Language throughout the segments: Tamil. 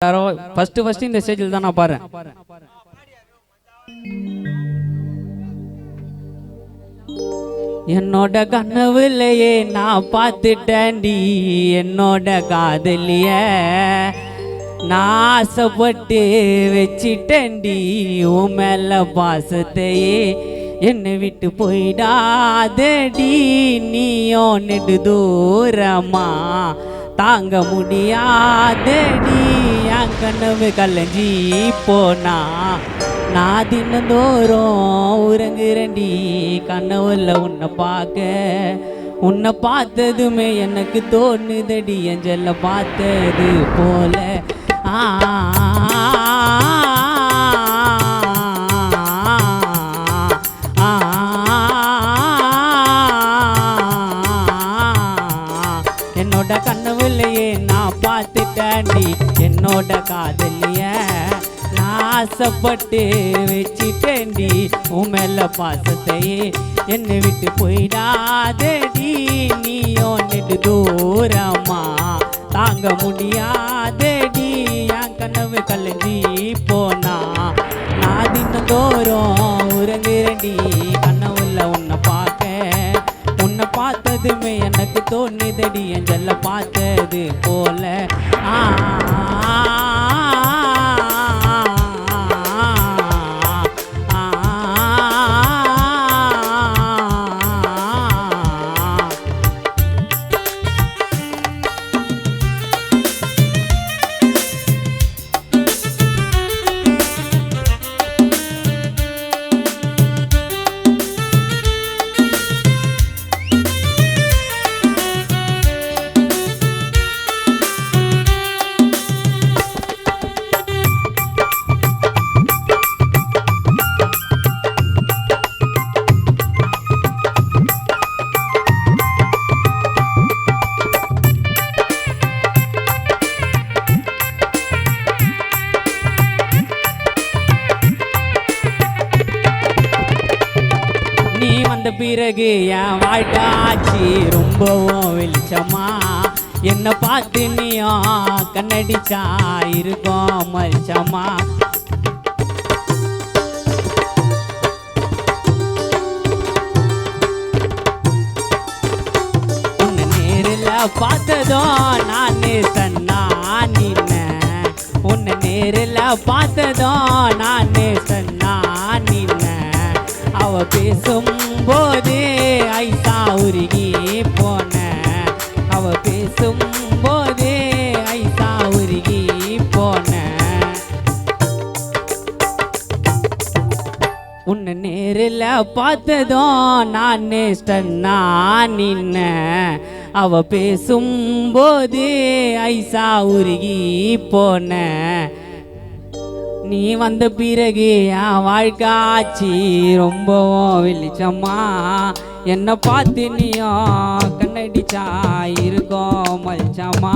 ஃபர்ஸ்ட் இந்த ஸ்டேஜில் தான் நான் பாடுறேன். என்னோட கனவுலையே நான் பார்த்துட்டேன்டி என்னோட காதலிய நான் ஆசைப்பட்டு வச்சிட்டேன்டி உன் மேல பாசத்தையே என்னை விட்டு போயிடாதடி நீயோ நெடு தூரமா தாங்க முடியாதடி என் கனவு கலைஞ்சி போனா நான் தினந்தோறும் உறங்குறேன்டி கனவுல உன்னை பார்த்ததுமே எனக்கு தோணுதடி எஞ்சல பார்த்தது போல என்னோட கனவுலையே நான் பார்த்துட்டேன்டி என்னோட காதலிய நான் ஆசைப்பட்டு வச்சிட்டேன்டி உன் மேல பாசத்தையே என்னை விட்டு போயிடாதடி நீயோ நெடு தூரமா தாங்க முடியாதடி என் கனவு கலைஞ்சி போனா நான் தினந்தோறும் உறங்குறேன்டி கனவுல உன்னை பார்த்ததுமே எனக்கு தோணுதடி எஞ்சல்ல பார்த்தது போல நீ வந்த பிறகு என் வாழ்க்காட்சி ரொம்பவும் வெளிச்சமா என்னை பார்த்து நீயும் கண்ணடிச்சா இருக்கும் மலிச்சமா உன்னை நேரில் பார்த்ததும் நானே சன்னா நின்ன உன்னை நேரில் பார்த்ததும் நானே சன்னா நின்ன அவ பேசும் போதே ஐசா உருகி போன அவ பேசும் போதே ஐசா உருகி போன உன்னை நேரில் பார்த்ததும் நானே ஸ்டன்னா நின்ன அவ பேசும் போதே ஐசா உருகி போன நீ வந்த பிறகு என் வாழ்க்காட்சி ரொம்பவும் வெளிச்சமா என்னை பார்த்து நீயும் கண்ணடிச்சா இருக்கும் மலிச்சமா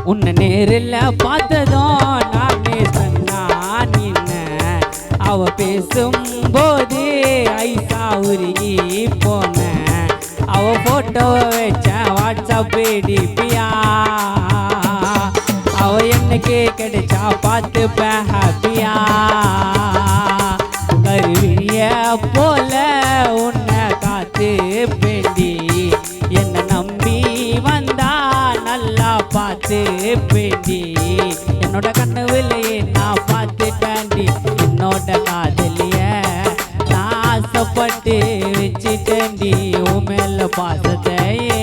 உன்னை நேரில் பார்த்ததும் நானே சொன்னா நின்ன அவ பேசும் போதே ஐசா உருகி போன அவ போட்டோவை வச்ச வாட்ஸ்அப் டிபியா அவ என்னைக்கு கிடைச்சா பார்த்துப்பேன் ஹாப்பியா கருவிய போல உன்னை காத்து பேண்டி என்னை நம்பி வந்தா நல்லா பார்த்து பேண்டி என்னோட கனவுலையே நான் பார்த்துட்டேன்டி என்னோட காதலிய நான் ஆசைப்பட்டு வச்சிட்டேன்டி உன் மேல பாசத்தையே